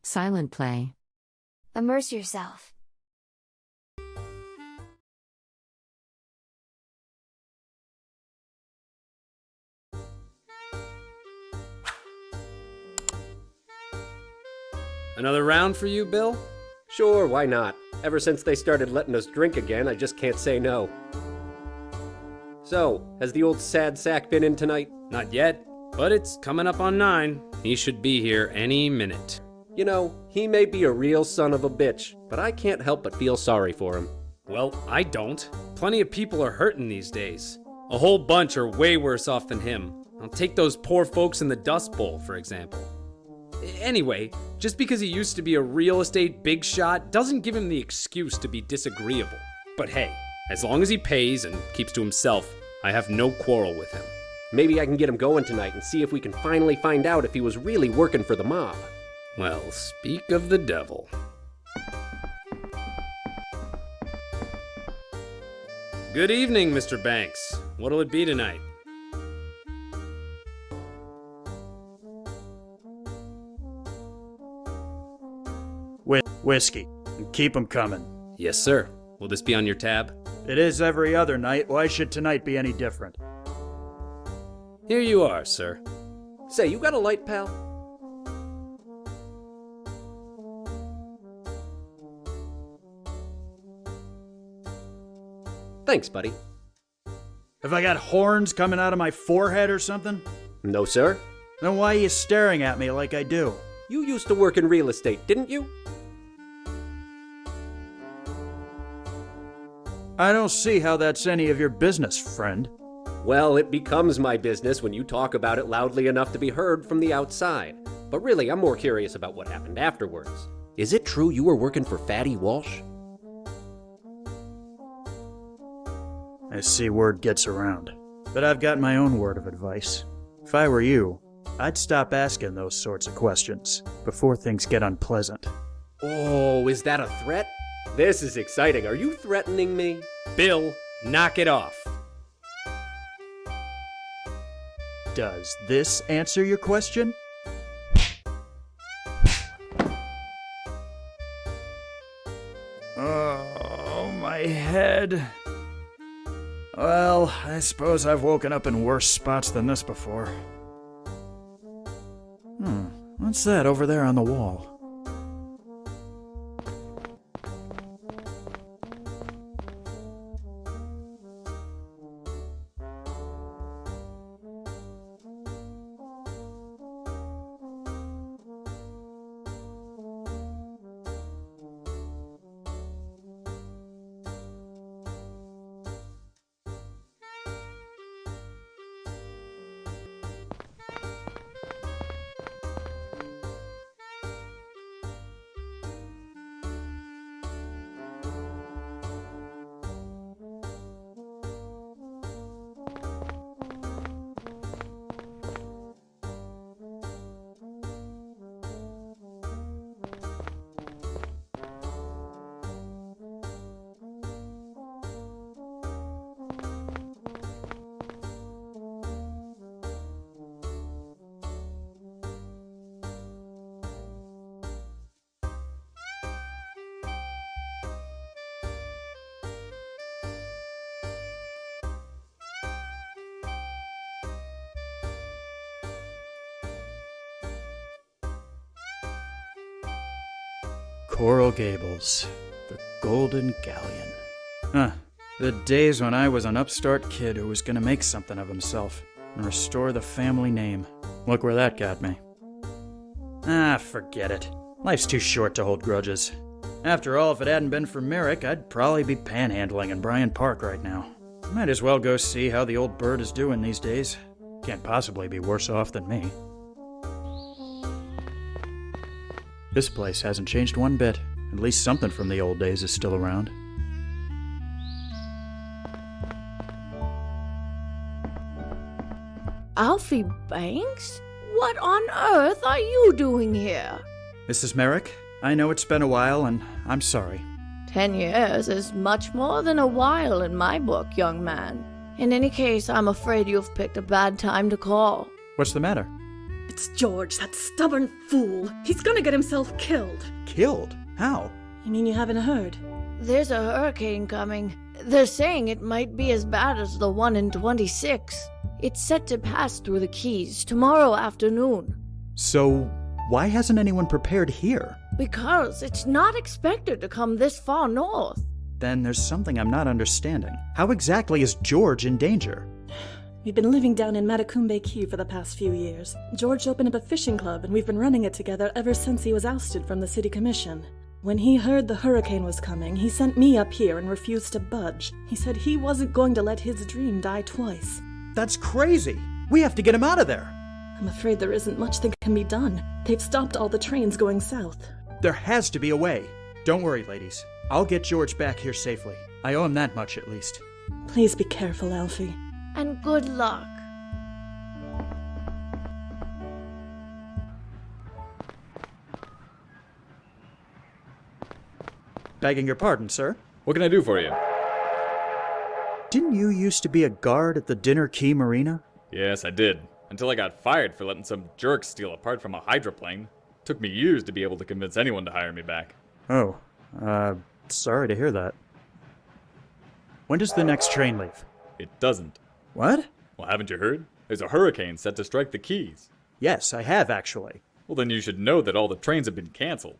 Silent play. Immerse yourself. Another round for you, Bill? Sure, why not? Ever since they started letting us drink again, I just can't say no. So, has the old sad sack been in tonight? Not yet, but it's coming up on 9. He should be here any minute. You know, he may be a real son of a bitch, but I can't help but feel sorry for him. Well, I don't. Plenty of people are hurting these days. A whole bunch are way worse off than him. I'll take those poor folks in the Dust Bowl, for example. Anyway, just because he used to be a real estate big shot doesn't give him the excuse to be disagreeable. But hey, as long as he pays and keeps to himself, I have no quarrel with him. Maybe I can get him going tonight and see if we can finally find out if he was really working for the mob. Well, speak of the devil. Good evening, Mr. Banks. What'll it be tonight? Whiskey. And keep 'em coming. Yes, sir. Will this be on your tab? It is every other night. Why should tonight be any different? Here you are, sir. Say, you got a light, pal? Thanks, buddy. Have I got horns coming out of my forehead or something? No, sir. Then why are you staring at me like I do? You used to work in real estate, didn't you? I don't see how that's any of your business, friend. Well, it becomes my business when you talk about it loudly enough to be heard from the outside. But really, I'm more curious about what happened afterwards. Is it true you were working for Fatty Walsh? I see word gets around. But I've got my own word of advice. If I were you, I'd stop asking those sorts of questions before things get unpleasant. Oh, is that a threat? This is exciting. Are you threatening me? Bill, knock it off. Does this answer your question? Oh, my head. Well, I suppose I've woken up in worse spots than this before. What's that over there on the wall? Coral Gables, the Golden Galleon. The days when I was an upstart kid who was gonna make something of himself and restore the family name. Look where that got me. Forget it. Life's too short to hold grudges. After all, if it hadn't been for Merrick, I'd probably be panhandling in Bryant Park right now. Might as well go see how the old bird is doing these days. Can't possibly be worse off than me. This place hasn't changed one bit. At least something from the old days is still around. Alfie Banks? What on earth are you doing here? Mrs. Merrick, I know it's been a while, and I'm sorry. 10 years is much more than a while in my book, young man. In any case, I'm afraid you've picked a bad time to call. What's the matter? It's George, that stubborn fool. He's gonna get himself killed. Killed? How? You mean you haven't heard? There's a hurricane coming. They're saying it might be as bad as the one in 26. It's set to pass through the Keys tomorrow afternoon. So, why hasn't anyone prepared here? Because it's not expected to come this far north. Then there's something I'm not understanding. How exactly is George in danger? We've been living down in Matacumbe Key for the past few years. George opened up a fishing club, and we've been running it together ever since he was ousted from the city commission. When he heard the hurricane was coming, he sent me up here and refused to budge. He said he wasn't going to let his dream die twice. That's crazy! We have to get him out of there! I'm afraid there isn't much that can be done. They've stopped all the trains going south. There has to be a way. Don't worry, ladies. I'll get George back here safely. I owe him that much, at least. Please be careful, Alfie. And good luck. Begging your pardon, sir. What can I do for you? Didn't you used to be a guard at the Dinner Key Marina? Yes, I did. Until I got fired for letting some jerk steal a part from a hydroplane. Took me years to be able to convince anyone to hire me back. Oh, sorry to hear that. When does the next train leave? It doesn't. What? Well, haven't you heard? There's a hurricane set to strike the Keys. Yes, I have actually. Well, then you should know that all the trains have been canceled.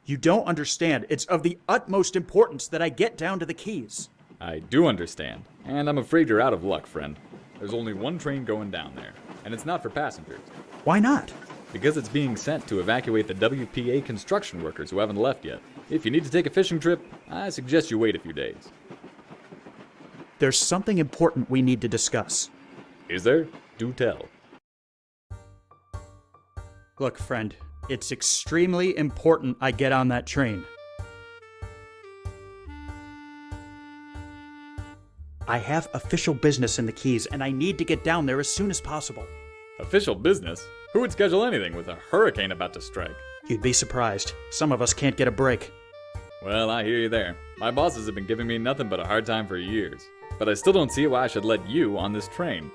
You don't understand. It's of the utmost importance that I get down to the Keys. I do understand. And I'm afraid you're out of luck, friend. There's only one train going down there, and it's not for passengers. Why not? Because it's being sent to evacuate the WPA construction workers who haven't left yet. If you need to take a fishing trip, I suggest you wait a few days. There's something important we need to discuss. Is there? Do tell. Look, friend, it's extremely important I get on that train. I have official business in the Keys, and I need to get down there as soon as possible. Official business? Who would schedule anything with a hurricane about to strike? You'd be surprised. Some of us can't get a break. Well, I hear you there. My bosses have been giving me nothing but a hard time for years. But I still don't see why I should let you on this train.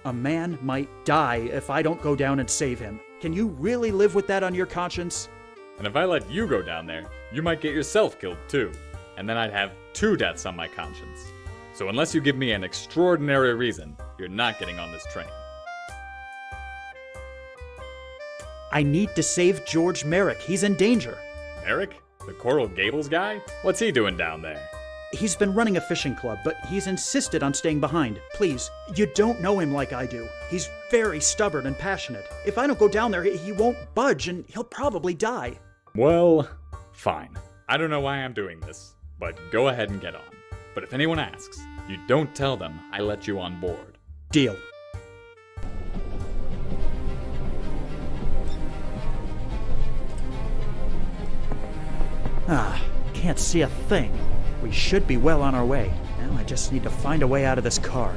A man might die if I don't go down and save him. Can you really live with that on your conscience? And if I let you go down there, you might get yourself killed too. And then I'd have 2 deaths on my conscience. So unless you give me an extraordinary reason, you're not getting on this train. I need to save George Merrick. He's in danger. Merrick? The Coral Gables guy? What's he doing down there? He's been running a fishing club, but he's insisted on staying behind. Please, you don't know him like I do. He's very stubborn and passionate. If I don't go down there, he won't budge and he'll probably die. Well, fine. I don't know why I'm doing this, but go ahead and get on. But if anyone asks, you don't tell them I let you on board. Deal. Can't see a thing. We should be well on our way. Now I just need to find a way out of this car.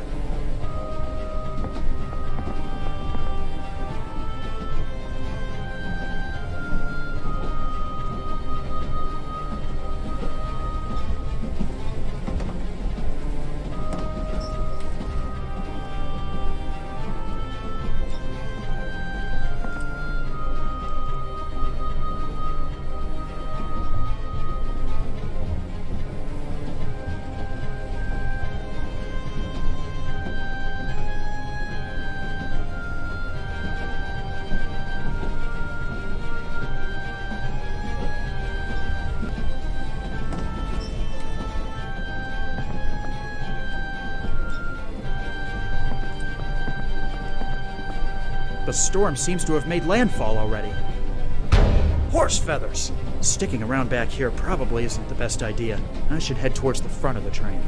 The storm seems to have made landfall already. Horse feathers! Sticking around back here probably isn't the best idea. I should head towards the front of the train.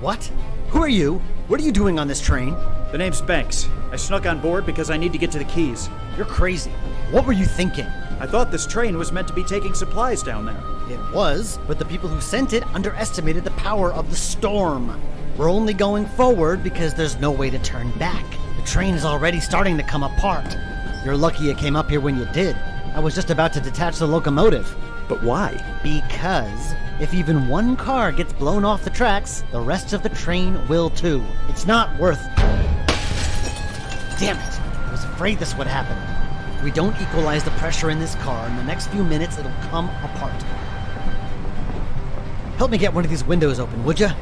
What? Who are you? What are you doing on this train? The name's Banks. I snuck on board because I need to get to the Keys. You're crazy. What were you thinking? I thought this train was meant to be taking supplies down there. It was, but the people who sent it underestimated the power of the storm. We're only going forward because there's no way to turn back. The train is already starting to come apart. You're lucky it came up here when you did. I was just about to detach the locomotive. But why? Because if even one car gets blown off the tracks, the rest of the train will too. It's not worth... Damn it! I was afraid this would happen. If we don't equalize the pressure in this car, in the next few minutes it'll come apart. Help me get one of these windows open, would ya?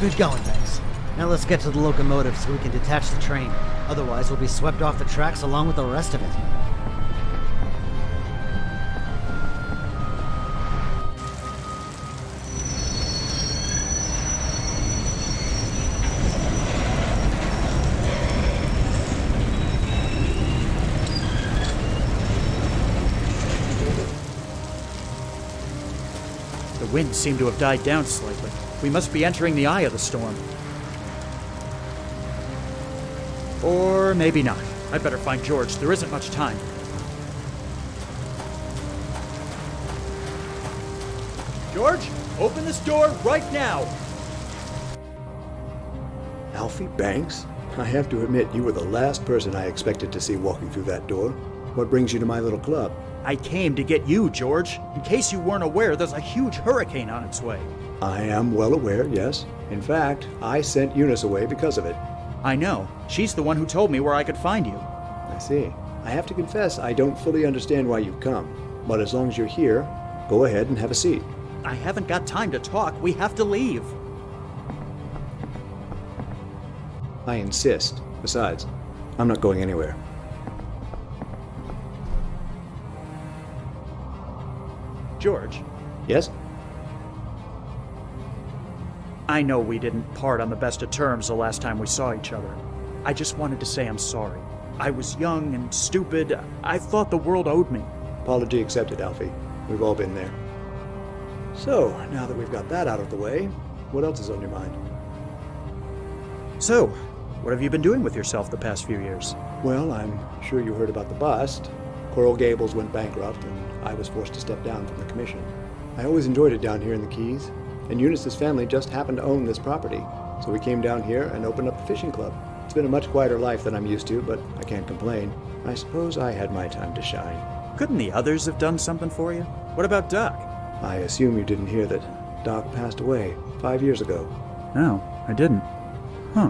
Good going, Banks. Now let's get to the locomotive so we can detach the train. Otherwise, we'll be swept off the tracks along with the rest of it. The wind seemed to have died down slightly. We must be entering the eye of the storm. Or maybe not. I'd better find George. There isn't much time. George, open this door right now! Alfie Banks? I have to admit, you were the last person I expected to see walking through that door. What brings you to my little club? I came to get you, George. In case you weren't aware, there's a huge hurricane on its way. I am well aware, yes. In fact, I sent Eunice away because of it. I know. She's the one who told me where I could find you. I see. I have to confess, I don't fully understand why you've come. But as long as you're here, go ahead and have a seat. I haven't got time to talk. We have to leave. I insist. Besides, I'm not going anywhere. George, Yes? I know we didn't part on the best of terms the last time we saw each other. I just wanted to say I'm sorry. I was young and stupid. I thought the world owed me. Apology accepted, Alfie. We've all been there. So, now that we've got that out of the way, what else is on your mind? So, what have you been doing with yourself the past few years? Well, I'm sure you heard about the bust. Coral Gables went bankrupt, and I was forced to step down from the commission. I always enjoyed it down here in the Keys, and Eunice's family just happened to own this property, so we came down here and opened up the fishing club. It's been a much quieter life than I'm used to, but I can't complain. I suppose I had my time to shine. Couldn't the others have done something for you? What about Doc? I assume you didn't hear that Doc passed away 5 years ago. No, I didn't. Huh.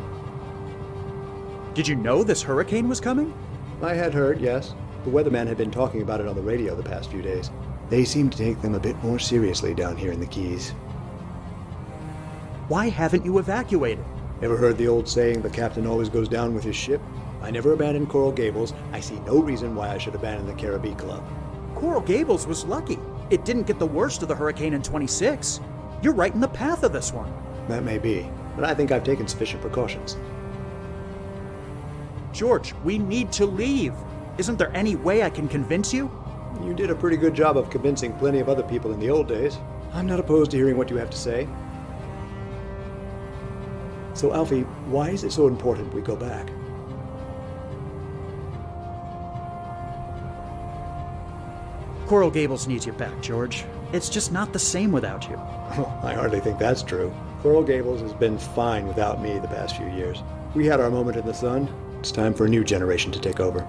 Did you know this hurricane was coming? I had heard, yes. The weatherman had been talking about it on the radio the past few days. They seem to take them a bit more seriously down here in the Keys. Why haven't you evacuated? Ever heard the old saying, the captain always goes down with his ship? I never abandoned Coral Gables. I see no reason why I should abandon the Caribbean Club. Coral Gables was lucky. It didn't get the worst of the hurricane in 26. You're right in the path of this one. That may be, but I think I've taken sufficient precautions. George, we need to leave. Isn't there any way I can convince you? You did a pretty good job of convincing plenty of other people in the old days. I'm not opposed to hearing what you have to say. So, Alfie, why is it so important we go back? Coral Gables needs you back, George. It's just not the same without you. Oh, I hardly think that's true. Coral Gables has been fine without me the past few years. We had our moment in the sun. It's time for a new generation to take over.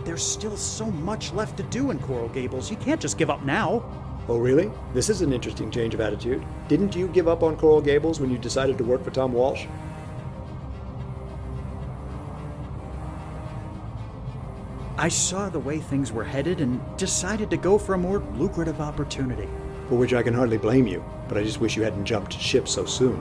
There's still so much left to do in Coral Gables. You can't just give up now. Oh, really? This is an interesting change of attitude. Didn't you give up on Coral Gables when you decided to work for Tom Walsh? I saw the way things were headed and decided to go for a more lucrative opportunity. For which I can hardly blame you, but I just wish you hadn't jumped ship so soon.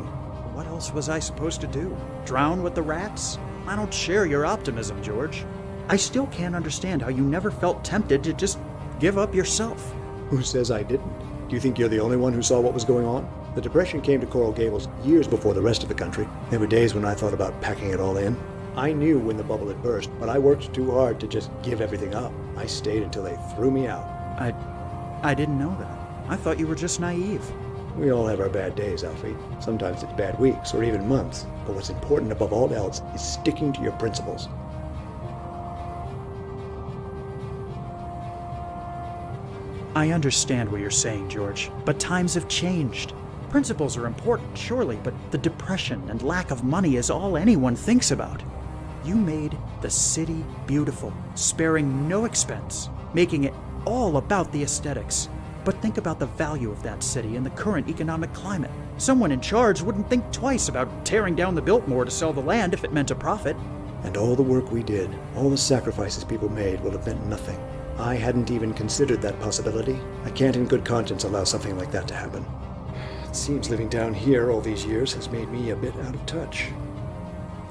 What else was I supposed to do? Drown with the rats? I don't share your optimism, George. I still can't understand how you never felt tempted to just give up yourself. Who says I didn't? Do you think you're the only one who saw what was going on? The Depression came to Coral Gables years before the rest of the country. There were days when I thought about packing it all in. I knew when the bubble had burst, but I worked too hard to just give everything up. I stayed until they threw me out. I didn't know that. I thought you were just naive. We all have our bad days, Alfie. Sometimes it's bad weeks or even months. But what's important above all else is sticking to your principles. I understand what you're saying, George, but times have changed. Principles are important, surely, but the depression and lack of money is all anyone thinks about. You made the city beautiful, sparing no expense, making it all about the aesthetics. But think about the value of that city in the current economic climate. Someone in charge wouldn't think twice about tearing down the Biltmore to sell the land if it meant a profit. And all the work we did, all the sacrifices people made will have meant nothing. I hadn't even considered that possibility. I can't in good conscience allow something like that to happen. It seems living down here all these years has made me a bit out of touch.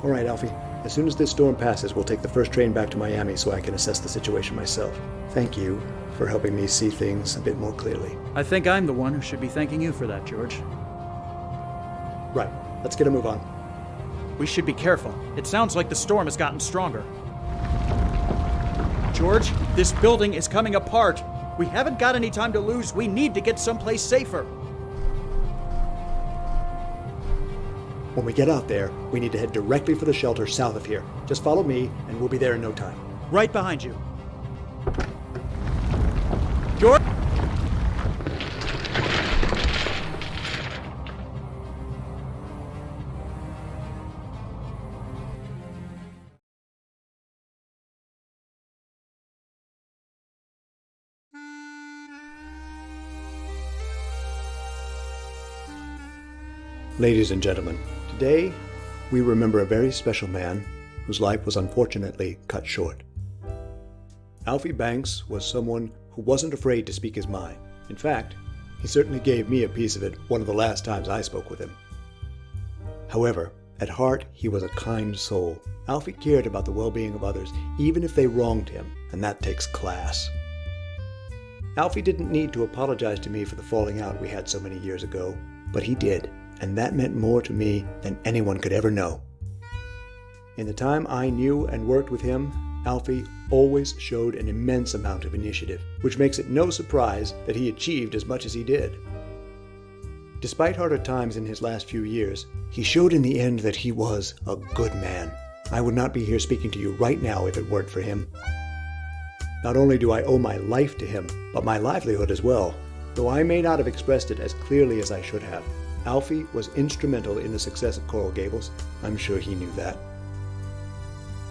All right, Alfie. As soon as this storm passes, we'll take the first train back to Miami so I can assess the situation myself. Thank you for helping me see things a bit more clearly. I think I'm the one who should be thanking you for that, George. Right. Let's get a move on. We should be careful. It sounds like the storm has gotten stronger. George, this building is coming apart. We haven't got any time to lose. We need to get someplace safer. When we get out there, we need to head directly for the shelter south of here. Just follow me, and we'll be there in no time. Right behind you. George! Ladies and gentlemen, today we remember a very special man whose life was unfortunately cut short. Alfie Banks was someone who wasn't afraid to speak his mind. In fact, he certainly gave me a piece of it one of the last times I spoke with him. However, at heart, he was a kind soul. Alfie cared about the well-being of others, even if they wronged him, and that takes class. Alfie didn't need to apologize to me for the falling out we had so many years ago, but he did. And that meant more to me than anyone could ever know. In the time I knew and worked with him, Alfie always showed an immense amount of initiative, which makes it no surprise that he achieved as much as he did. Despite harder times in his last few years, he showed in the end that he was a good man. I would not be here speaking to you right now if it weren't for him. Not only do I owe my life to him, but my livelihood as well, though I may not have expressed it as clearly as I should have. Alfie was instrumental in the success of Coral Gables. I'm sure he knew that.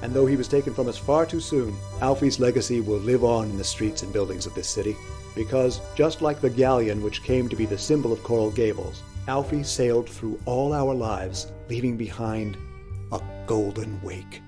And though he was taken from us far too soon, Alfie's legacy will live on in the streets and buildings of this city. Because, just like the galleon which came to be the symbol of Coral Gables, Alfie sailed through all our lives, leaving behind a golden wake.